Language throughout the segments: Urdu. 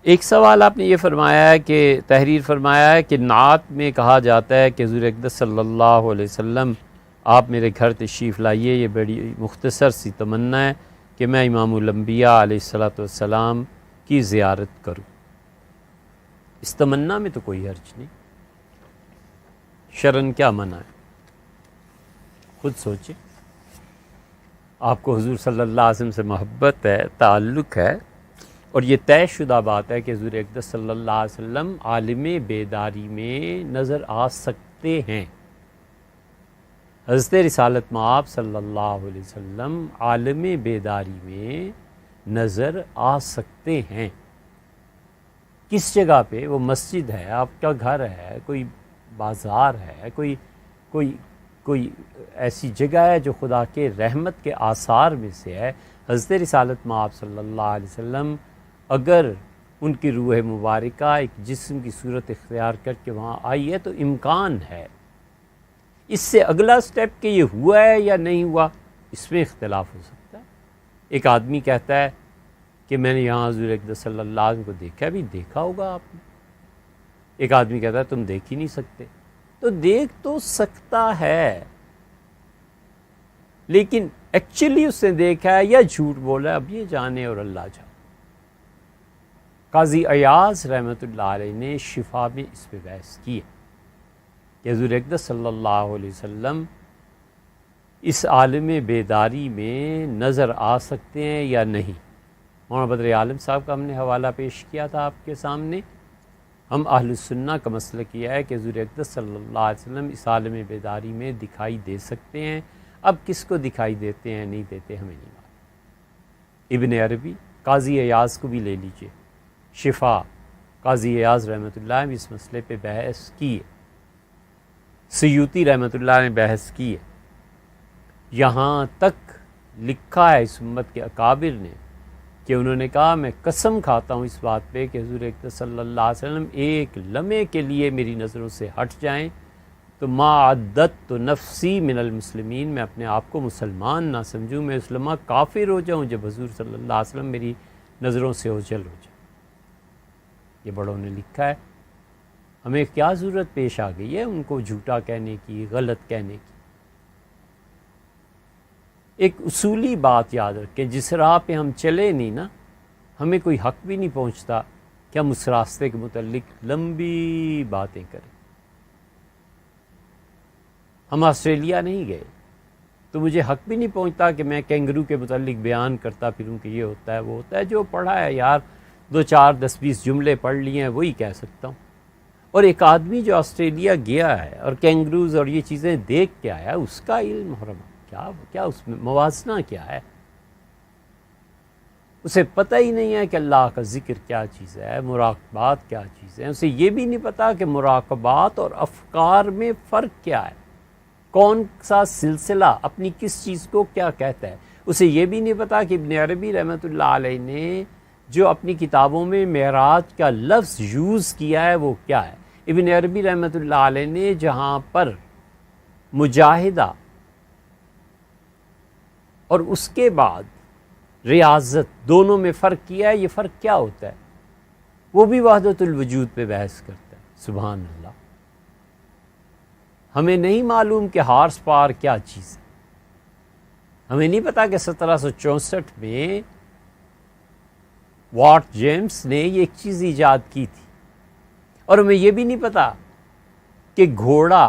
ایک سوال آپ نے یہ فرمایا ہے کہ تحریر فرمایا ہے کہ نعت میں کہا جاتا ہے کہ حضور اقدس صلی اللہ علیہ وسلم آپ میرے گھر تشریف لائیے، یہ بڑی مختصر سی تمنا ہے کہ میں امام الانبیاء علیہ الصلاۃ والسلام کی زیارت کروں۔ اس تمنا میں تو کوئی حرج نہیں، شرعاً کیا منع ہے؟ خود سوچیں، آپ کو حضور صلی اللہ علیہ وسلم سے محبت ہے، تعلق ہے، اور یہ طے شدہ بات ہے کہ حضور اقدس صلی اللہ علیہ وسلم عالم بیداری میں نظر آ سکتے ہیں۔ حضرت رسالت مآب صلی اللہ علیہ وسلم عالم بیداری میں نظر آ سکتے ہیں۔ کس جگہ پہ؟ وہ مسجد ہے، آپ کا گھر ہے، کوئی بازار ہے، کوئی ایسی جگہ ہے جو خدا کے رحمت کے آثار میں سے ہے۔ حضرت رسالت مآب صلی اللہ علیہ وسلم اگر ان کی روح مبارکہ ایک جسم کی صورت اختیار کر کے وہاں آئی ہے تو امکان ہے۔ اس سے اگلا سٹیپ کہ یہ ہوا ہے یا نہیں ہوا، اس میں اختلاف ہو سکتا ہے۔ ایک آدمی کہتا ہے کہ میں نے یہاں حضور اقدس صلی اللہ علیہ وسلم کو دیکھا بھی، دیکھا ہوگا آپ نے۔ ایک آدمی کہتا ہے تم دیکھ ہی نہیں سکتے، تو دیکھ تو سکتا ہے، لیکن ایکچولی اس نے دیکھا ہے یا جھوٹ بولا ہے، اب یہ جانے اور اللہ جانے۔ قاضی ایاز رحمۃ اللہ علیہ نے شفا میں اس پہ بحث کی ہے کہ حضور اقدس صلی اللہ علیہ وسلم اس عالم بیداری میں نظر آ سکتے ہیں یا نہیں۔ مولانا بدر عالم صاحب کا ہم نے حوالہ پیش کیا تھا آپ کے سامنے۔ ہم اہل السنہ کا مسئلہ کیا ہے کہ حضور اقدس صلی اللہ علیہ وسلم اس عالم بیداری میں دکھائی دے سکتے ہیں۔ اب کس کو دکھائی دیتے ہیں نہیں دیتے ہمیں نہیں معلوم۔ ابن عربی، قاضی ایاز کو بھی لے لیجئے، شفا، قاضی ایاز رحمۃ اللہ نے اس مسئلے پہ بحث کی ہے، سیوطی رحمۃ اللہ نے بحث کی ہے، یہاں تک لکھا ہے اس امت کے اکابر نے کہ انہوں نے کہا میں قسم کھاتا ہوں اس بات پہ کہ حضور اقدس صلی اللہ علیہ وسلم ایک لمحے کے لیے میری نظروں سے ہٹ جائیں تو ما عدت نفسی من المسلمین، میں اپنے آپ کو مسلمان نہ سمجھوں، میں اس لمحہ کافر ہو جاؤں جب حضور صلی اللہ علیہ وسلم میری نظروں سے اوجھل ہو جائے۔ یہ بڑوں نے لکھا ہے۔ ہمیں کیا ضرورت پیش آ گئی ہے ان کو جھوٹا کہنے کی، غلط کہنے کی؟ ایک اصولی بات یاد رکھیں، جس راہ پہ ہم چلے نہیں نا، ہمیں کوئی حق بھی نہیں پہنچتا کہ ہم اس راستے کے متعلق لمبی باتیں کریں۔ ہم آسٹریلیا نہیں گئے تو مجھے حق بھی نہیں پہنچتا کہ میں کینگرو کے متعلق بیان کرتا پھروں کہ یہ ہوتا ہے وہ ہوتا ہے۔ جو پڑھا ہے یار، 2 4 10 20 جملے پڑھ لیے ہیں وہی کہہ سکتا ہوں۔ اور ایک آدمی جو آسٹریلیا گیا ہے اور کینگروز اور یہ چیزیں دیکھ کے آیا، اس کا علم محرم کیا اس میں موازنہ کیا ہے؟ اسے پتہ ہی نہیں ہے کہ اللہ کا ذکر کیا چیز ہے، مراقبات کیا چیز ہے۔ اسے یہ بھی نہیں پتا کہ مراقبات اور افکار میں فرق کیا ہے، کون سا سلسلہ اپنی کس چیز کو کیا کہتا ہے۔ اسے یہ بھی نہیں پتا کہ ابن عربی رحمۃ اللہ علیہ نے جو اپنی کتابوں میں معراج کا لفظ یوز کیا ہے وہ کیا ہے۔ ابن عربی رحمۃ اللہ علیہ نے جہاں پر مجاہدہ اور اس کے بعد ریاضت دونوں میں فرق کیا ہے، یہ فرق کیا ہوتا ہے، وہ بھی وحدت الوجود پہ بحث کرتا ہے۔ سبحان اللہ۔ ہمیں نہیں معلوم کہ ہارس پاور کیا چیز ہے، ہمیں نہیں پتا کہ 1764 میں واٹ جیمس نے یہ ایک چیز ایجاد کی تھی، اور ہمیں یہ بھی نہیں پتا کہ گھوڑا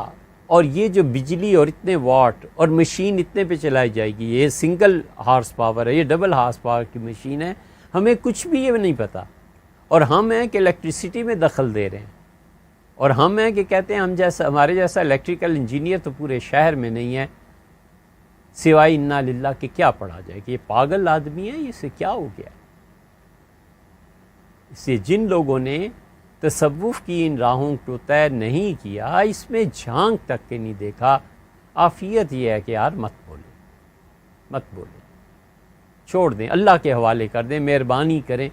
اور یہ جو بجلی اور اتنے واٹ اور مشین اتنے پہ چلائی جائے گی، یہ سنگل ہارس پاور ہے، یہ ڈبل ہارس پاور کی مشین ہے، ہمیں کچھ بھی یہ نہیں پتا۔ اور ہم ہیں کہ الیکٹریسٹی میں دخل دے رہے ہیں، اور ہم ہیں کہ کہتے ہیں ہمارے جیسا الیکٹریکل انجینئر تو پورے شہر میں نہیں ہے، سوائے انا للہ کہ کیا پڑھا جائے کہ یہ پاگل آدمی ہے، اس سے کیا ہو گیا۔ اس لیے جن لوگوں نے تصوف کی ان راہوں کو طے نہیں کیا، اس میں جھانک تک کے نہیں دیکھا، عافیت یہ ہے کہ یار مت بولیں، چھوڑ دیں، اللہ کے حوالے کر دیں، مہربانی کریں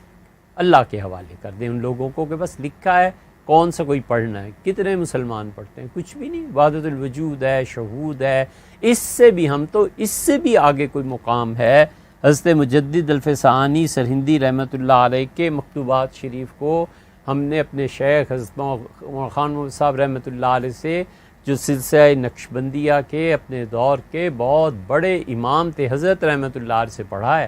اللہ کے حوالے کر دیں ان لوگوں کو کہ بس لکھا ہے کون سا کوئی پڑھنا ہے۔ کتنے مسلمان پڑھتے ہیں؟ کچھ بھی نہیں۔ وحدت الوجود ہے، شہود ہے، اس سے بھی ہم تو اس سے بھی آگے کوئی مقام ہے حضرت مجدد الفسانی سرہندی رحمۃ اللہ علیہ کے مکتوبات شریف کو ہم نے اپنے شیخ حضرت عمر خان محمد صاحب رحمۃ اللہ علیہ سے، جو سلسلہ نقشبندیہ کے اپنے دور کے بہت بڑے امام تھے، حضرت رحمۃ اللہ علیہ سے پڑھا ہے،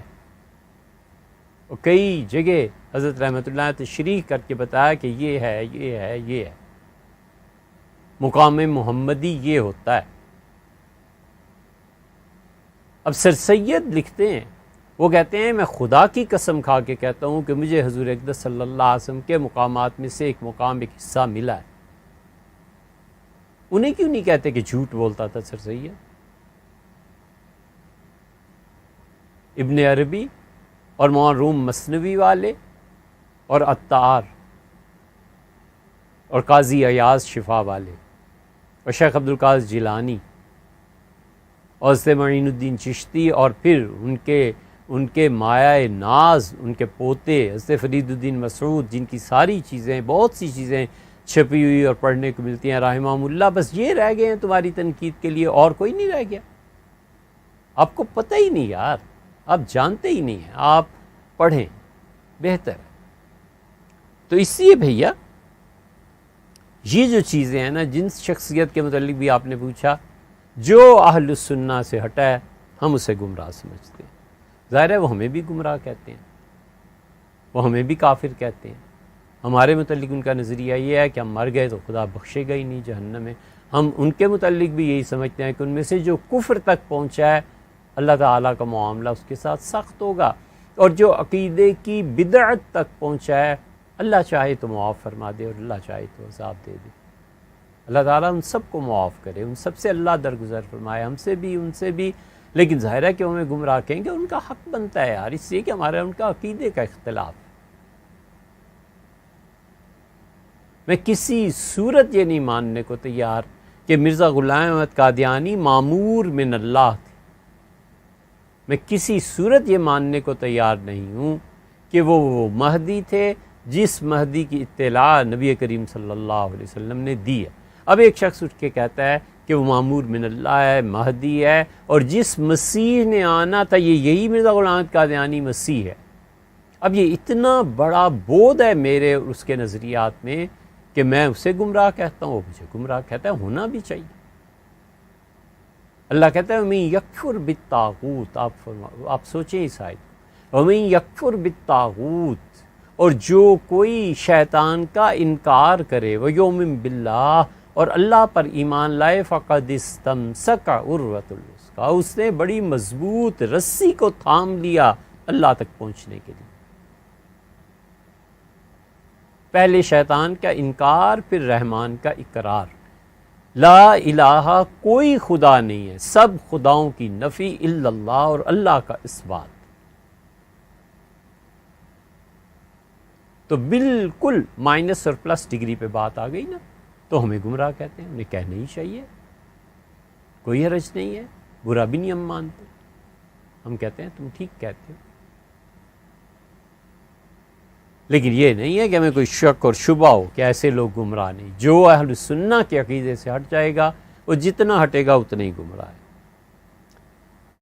اور کئی جگہ حضرت رحمۃ اللہ علیہ تشریح کر کے بتایا کہ یہ ہے، یہ ہے، یہ ہے، مقام محمدی یہ ہوتا ہے۔ اب سر سید لکھتے ہیں، وہ کہتے ہیں میں خدا کی قسم کھا کے کہتا ہوں کہ مجھے حضور اقدس صلی اللہ علیہ وسلم کے مقامات میں سے ایک مقام، ایک حصہ ملا ہے۔ انہیں کیوں نہیں کہتے کہ جھوٹ بولتا تھا سر سید؟ ابن عربی اور مولانا روم مثنوی والے اور عطار اور قاضی ایاز شفا والے اور شیخ عبدالقادر جیلانی اور حضرت معین الدین چشتی، اور پھر ان کے مایہ ناز، ان کے پوتے حضرت فرید الدین مسعود، جن کی ساری چیزیں، بہت سی چیزیں چھپی ہوئی اور پڑھنے کو ملتی ہیں رحمہم اللہ، بس یہ رہ گئے ہیں تمہاری تنقید کے لیے، اور کوئی نہیں رہ گیا۔ آپ کو پتہ ہی نہیں یار، آپ جانتے ہی نہیں ہیں، آپ پڑھیں بہتر ہے۔ تو اس لیے بھیا یہ جو چیزیں ہیں نا، جن شخصیت کے متعلق بھی آپ نے پوچھا، جو اہل السنہ سے ہٹا ہے ہم اسے گمراہ سمجھتے ہیں۔ ظاہر ہے وہ ہمیں بھی گمراہ کہتے ہیں، وہ ہمیں بھی کافر کہتے ہیں۔ ہمارے متعلق ان کا نظریہ یہ ہے کہ ہم مر گئے تو خدا بخشے گا ہی نہیں، جہنم میں۔ ہم ان کے متعلق بھی یہی سمجھتے ہیں کہ ان میں سے جو کفر تک پہنچا ہے، اللہ تعالیٰ کا معاملہ اس کے ساتھ سخت ہوگا، اور جو عقیدے کی بدعت تک پہنچا ہے، اللہ چاہے تو معاف فرما دے اور اللہ چاہے تو عذاب دے دے۔ اللہ تعالیٰ ان سب کو معاف کرے، ان سب سے اللہ درگزر فرمائے، ہم سے بھی ان سے بھی۔ لیکن ظاہر ہے کہ ہمیں گمراہ کہیں گے، ان کا حق بنتا ہے یار، اس لیے کہ ہمارا ان کا عقیدے کا اختلاف ہے۔ میں کسی صورت یہ نہیں ماننے کو تیار کہ مرزا غلام احمد قادیانی معمور من اللہ تھے۔ میں کسی صورت یہ ماننے کو تیار نہیں ہوں کہ وہ مہدی تھے جس مہدی کی اطلاع نبی کریم صلی اللہ علیہ وسلم نے دی ہے۔ اب ایک شخص اٹھ کے کہتا ہے کہ وہ معمور من اللہ ہے، مہدی ہے، اور جس مسیح نے آنا تھا یہی مرزا غلام احمد قادیانی مسیح ہے۔ اب یہ اتنا بڑا بودھ ہے میرے اور اس کے نظریات میں کہ میں اسے گمراہ کہتا ہوں، وہ مجھے گمراہ کہتا ہے، ہونا بھی چاہیے۔ اللہ کہتا ہے وَمَن یکفر بالطاغوت، آپ سوچیں اس آیت، وَمَن یکفر بالطاغوت، اور جو کوئی شیطان کا انکار کرے، وَیُؤْمِن بِاللَّہ، اور اللہ پر ایمان لائے، فَقَدِ اسْتَمْسَكَ عُرْوَةَ الْوُثْقَىٰ، اس نے بڑی مضبوط رسی کو تھام لیا اللہ تک پہنچنے کے لیے۔ پہلے شیطان کا انکار، پھر رحمان کا اقرار۔ لا الہ، کوئی خدا نہیں ہے، سب خداؤں کی نفی، الا اللہ، اور اللہ کا اثبات۔ تو بالکل مائنس اور پلس ڈگری پہ بات آ گئی نا، تو ہمیں گمراہ کہتے ہیں، انہیں کہنا ہی چاہیے، کوئی حرج نہیں ہے، برا بھی نہیں ہم مانتے، ہم کہتے ہیں تم ٹھیک کہتے ہو۔ لیکن یہ نہیں ہے کہ ہمیں کوئی شک اور شبہ ہو کہ ایسے لوگ گمراہ نہیں۔ جو اہل سنہ کے عقیدے سے ہٹ جائے گا، وہ جتنا ہٹے گا اتنا ہی گمراہ ہے۔